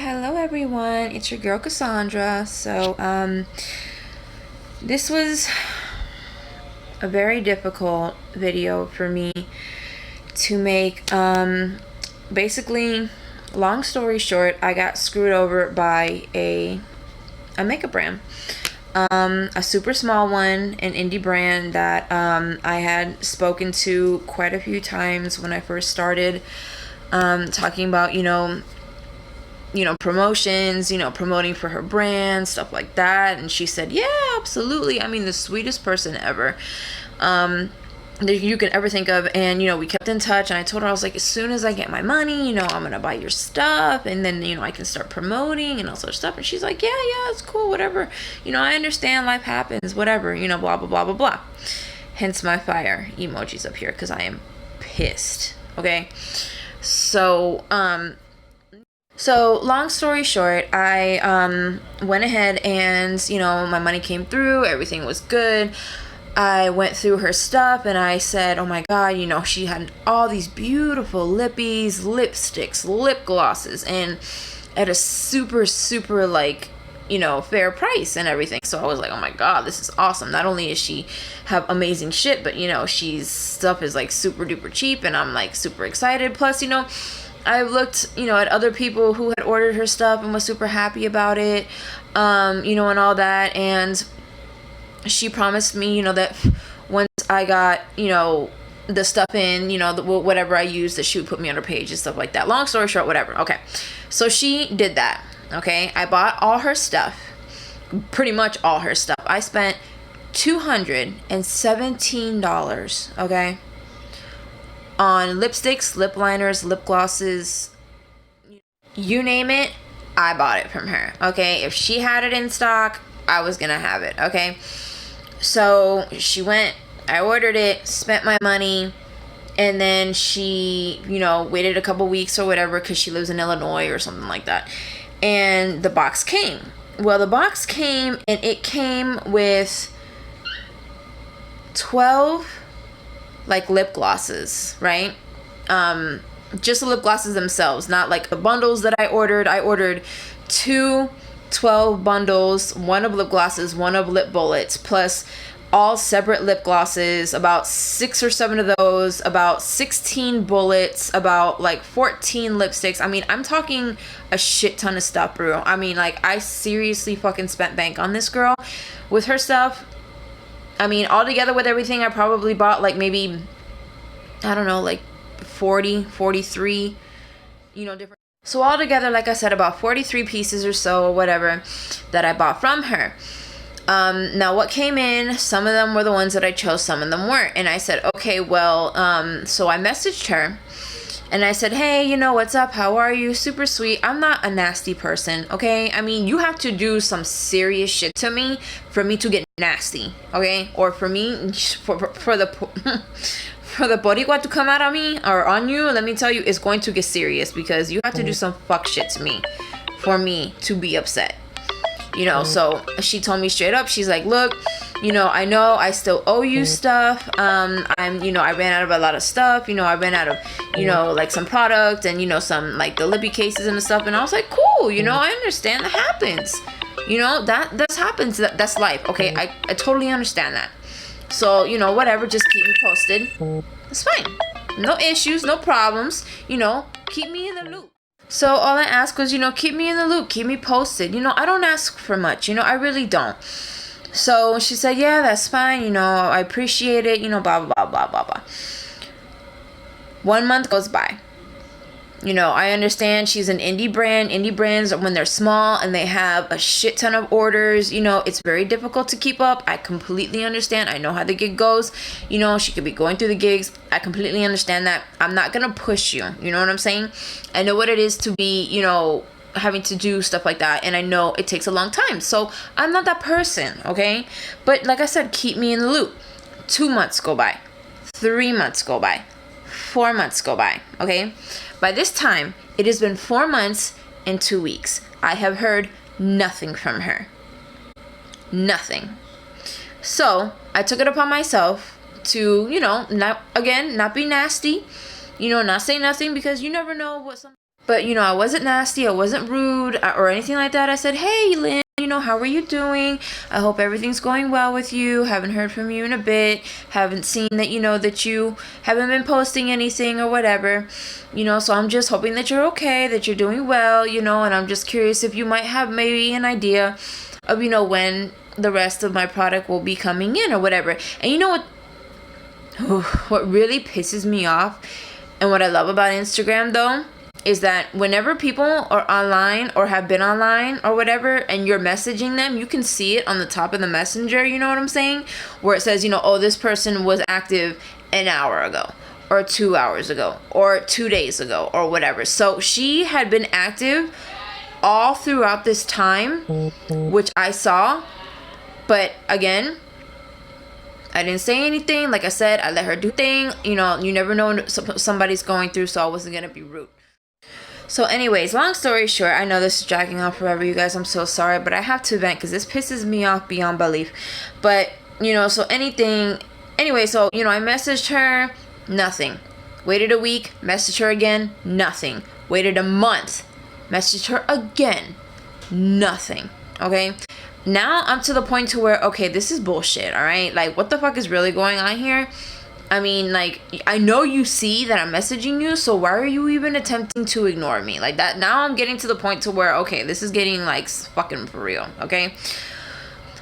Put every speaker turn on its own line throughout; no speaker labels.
Hello everyone. It's your girl Cassandra. This was a very difficult video for me to make. Basically, long story short, I got screwed over by a makeup brand. A super small one, an indie brand that I had spoken to quite a few times when I first started talking about, promotions, promoting for her brand, stuff like that. And she said, yeah, absolutely. I mean, the sweetest person ever that you could ever think of. And, we kept in touch, and I told her, I was like, as soon as I get my money, I'm going to buy your stuff, and then, I can start promoting and all sorts of stuff. And she's like, yeah, it's cool, whatever. I understand, life happens, whatever, blah, blah, blah, blah, blah. Hence my fire emojis up here, because I am pissed. Okay. So long story short, I went ahead and, my money came through, everything was good. I went through her stuff and I said, oh my God, she had all these beautiful lippies, lipsticks, lip glosses, and at a super, super, fair price and everything. So I was like, oh my God, this is awesome. Not only is she have amazing shit, but, she's stuff is super duper cheap, and I'm super excited. Plus, I looked, at other people who had ordered her stuff and was super happy about it, and all that. And she promised me, that once I got, the stuff in, whatever I used, that she would put me on her page and stuff like that. Long story short, whatever. Okay. So she did that. Okay. I bought all her stuff, pretty much all her stuff. I spent $217. Okay. On lipsticks, lip liners, lip glosses, you name it, I bought it from her. Okay. If she had it in stock, I was gonna have it. Okay. So she went, I ordered it, spent my money, and then she, waited a couple weeks or whatever, because she lives in Illinois or something like that. And the box came. Well, the box came, and it came with 12 lip glosses, right? Just the lip glosses themselves, not the bundles that I ordered. I ordered 12 bundles, one of lip glosses, one of lip bullets, plus all separate lip glosses, about 6 or 7 of those, about 16 bullets, about 14 lipsticks. I mean, I'm talking a shit ton of stuff, bro. I mean, I seriously fucking spent bank on this girl with her stuff. I mean, all together with everything, I probably bought maybe, I don't know, 40, 43, different. So all together, like I said, about 43 pieces or so, or whatever, that I bought from her. Now what came in, some of them were the ones that I chose, some of them weren't. And I said, okay, well, so I messaged her and I said, hey, what's up? How are you? Super sweet. I'm not a nasty person. Okay. I mean, you have to do some serious shit to me for me to get nasty. Okay. Or for me, for the boricua to come out on me or on you, let me tell you, it's going to get serious, because you have to do some fuck shit to me for me to be upset. So she told me straight up, she's like, look, I know I still owe you stuff. I ran out of a lot of stuff. I ran out of, some product and, some the lippy cases and stuff. And I was like, cool, I understand, that happens. That happens. That's life. Okay. I totally understand that. So, whatever, just keep me posted. It's fine. No issues, no problems. Keep me in the loop. So all I asked was, keep me in the loop, keep me posted. I don't ask for much, I really don't. So she said, yeah, that's fine. I appreciate it, blah, blah, blah, blah, blah, blah. 1 month goes by. I understand she's an indie brand. Indie brands, when they're small and they have a shit ton of orders, it's very difficult to keep up. I completely understand. I know how the gig goes. She could be going through the gigs. I completely understand that. I'm not going to push you. You know what I'm saying? I know what it is to be, having to do stuff like that. And I know it takes a long time. So I'm not that person. Okay. But like I said, keep me in the loop. 2 months go by. 3 months go by. 4 months go by. Okay. By this time, it has been 4 months and 2 weeks. I have heard nothing from her. Nothing. So I took it upon myself to, not be nasty, not say nothing, because you never know what some But, you know, I wasn't nasty, I wasn't rude or anything like that. I said, hey, Lynn, you know, how are you doing? I hope everything's going well with you. Haven't heard from you in a bit. Haven't seen that, you know, that you haven't been posting anything or whatever. You know, so I'm just hoping that you're okay, that you're doing well, you know, and I'm just curious if you might have maybe an idea of, you know, when the rest of my product will be coming in or whatever. And you know what? What really pisses me off and what I love about Instagram, though, is that whenever people are online or have been online or whatever and you're messaging them, you can see it on the top of the messenger, you know what I'm saying? Where it says, you know, oh, this person was active an hour ago or 2 hours ago or 2 days ago or whatever. So she had been active all throughout this time, which I saw. But again, I didn't say anything. Like I said, I let her do thing. You know, you never know what somebody's going through, so I wasn't going to be rude. So anyways, long story short, I know this is dragging on forever, you guys. I'm so sorry, but I have to vent because this pisses me off beyond belief. But, you know, so anyway, so, you know, I messaged her, nothing. Waited a week, messaged her again, nothing. Waited a month, messaged her again, nothing. Okay? Now I'm to the point to where, okay, this is bullshit, all right? Like, what the fuck is really going on here? I mean, like, I know you see that I'm messaging you, so why are you even attempting to ignore me? Like that, now I'm getting to the point to where, okay, this is getting, like, fucking for real, okay?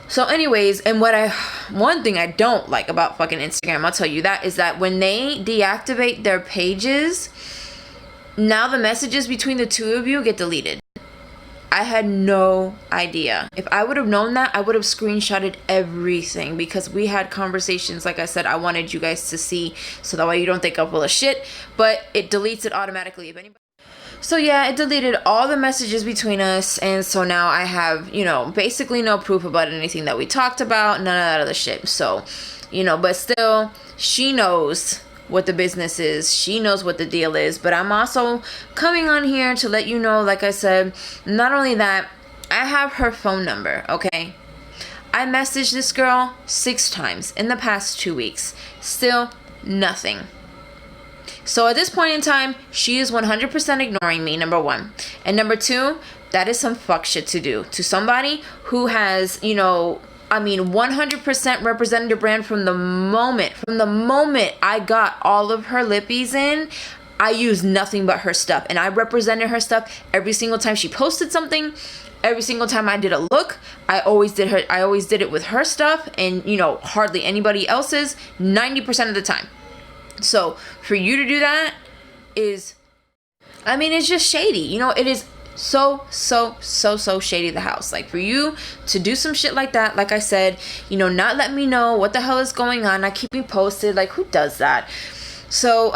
So anyways, and one thing I don't like about fucking Instagram, I'll tell you that, is that when they deactivate their pages, now the messages between the two of you get deleted. I had no idea. If I would have known that, I would have screenshotted everything because we had conversations. Like I said, I wanted you guys to see so that way you don't think I'm full of shit, but it deletes it automatically if anybody. So yeah, it deleted all the messages between us, and so now I have, you know, basically no proof about anything that we talked about, none of that other shit. So, you know, but still, she knows what the business is. She knows what the deal is. But I'm also coming on here to let you know, like I said, not only that, I have her phone number, okay? I messaged this girl 6 times in the past 2 weeks. Still nothing. So at this point in time, she is 100% ignoring me, number one. And number two, that is some fuck shit to do to somebody who has, you know, I mean, 100% represented the brand from the moment I got all of her lippies in. I used nothing but her stuff, and I represented her stuff every single time she posted something. Every single time I did a look, I always did it with her stuff, and, you know, hardly anybody else's 90% of the time. So for you to do that is, I mean, it's just shady. You know, it is so shady, the house. Like, for you to do some shit like that, like I said, you know, not let me know what the hell is going on, not keep me posted. Like, who does that? So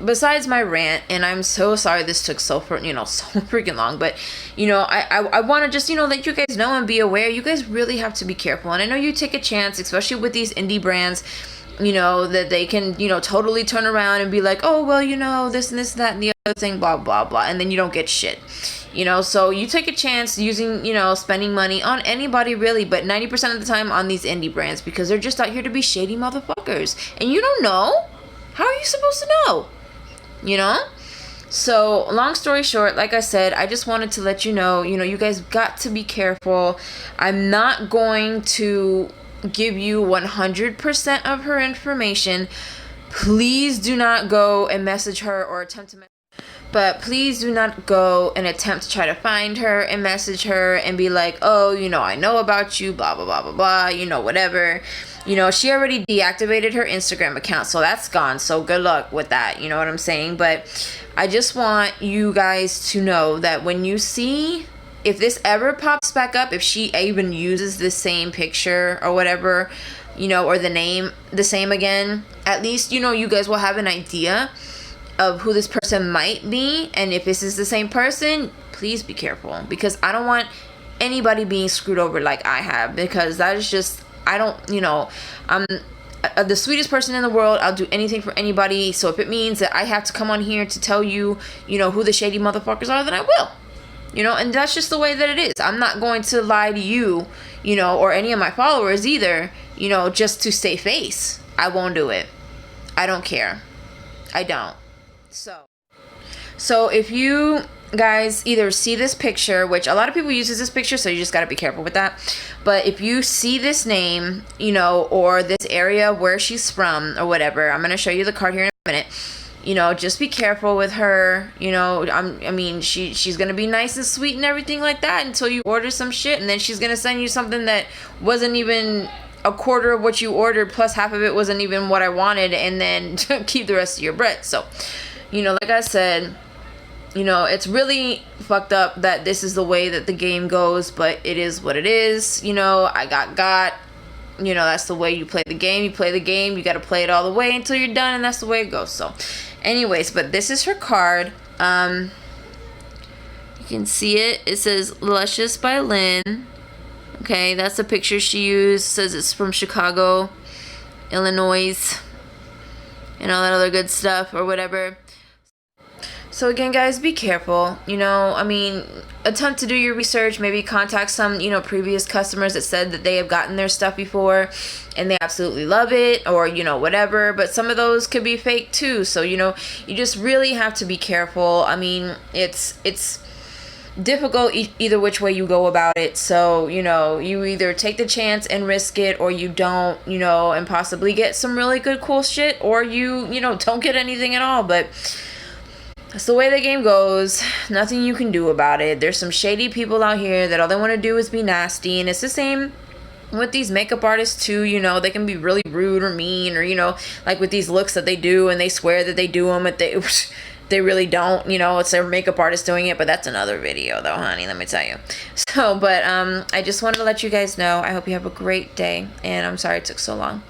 besides my rant, and I'm so sorry this took so freaking long, but, you know, I want to just, you know, let you guys know and be aware. You guys really have to be careful, and I know you take a chance, especially with these indie brands, you know, that they can, you know, totally turn around and be like, oh, well, you know, this and this and that and the other thing, blah, blah, blah. And then you don't get shit, you know. So you take a chance using, you know, spending money on anybody really, but 90% of the time on these indie brands, because they're just out here to be shady motherfuckers. And you don't know. How are you supposed to know? You know? So long story short, like I said, I just wanted to let you know, you guys got to be careful. I'm not going to give you 100% of her information. Please do not go and message her or attempt to but please do not go and attempt to try to find her and message her and be like, oh, you know, I know about you, blah, blah, blah, blah, blah, you know, whatever. You know, she already deactivated her Instagram account, so that's gone. So good luck with that, you know what I'm saying? But I just want you guys to know that when you see, if this ever pops back up, if she even uses the same picture or whatever, you know, or the name the same again, at least, you know, you guys will have an idea of who this person might be. And if this is the same person, please be careful, because I don't want anybody being screwed over like I have, because that is just, I don't, you know, I'm the sweetest person in the world. I'll do anything for anybody. So if it means that I have to come on here to tell you, you know, who the shady motherfuckers are, then I will. You know, and that's just the way that it is. I'm not going to lie to you, you know, or any of my followers either, you know, just to save face. I won't do it. I don't care. I don't. So if you guys either see this picture, which a lot of people uses this picture, so you just got to be careful with that, but if you see this name, you know, or this area where she's from or whatever, I'm going to show you the card here in a minute. You know, just be careful with her. You know, I mean, she's gonna be nice and sweet and everything like that until you order some shit, and then she's gonna send you something that wasn't even a quarter of what you ordered, plus half of it wasn't even what I wanted, and then keep the rest of your bread. So, you know, like I said, you know, it's really fucked up that this is the way that the game goes, but it is what it is. You know, I got. You know, that's the way you play the game. You play the game, you got to play it all the way until you're done, and that's the way it goes. So anyways, but this is her card. You can see it. It says Luscious by Lynn. Okay, that's the picture she used. It says it's from Chicago, Illinois, and all that other good stuff or whatever. So again, guys, be careful. You know, I mean, attempt to do your research. Maybe contact some, you know, previous customers that said that they have gotten their stuff before and they absolutely love it, or, you know, whatever. But some of those could be fake too. So, you know, you just really have to be careful. I mean, it's difficult either which way you go about it. So, you know, you either take the chance and risk it, or you don't, you know, and possibly get some really good, cool shit, or you know, don't get anything at all. But that's the way the game goes. Nothing you can do about it. There's some shady people out here that all they want to do is be nasty. And it's the same with these makeup artists too. You know, they can be really rude or mean, or, you know, like with these looks that they do, and they swear that they do them, but they really don't. You know, it's their makeup artist doing it. But that's another video though, honey, let me tell you. So, but I just wanted to let you guys know. I hope you have a great day, and I'm sorry it took so long.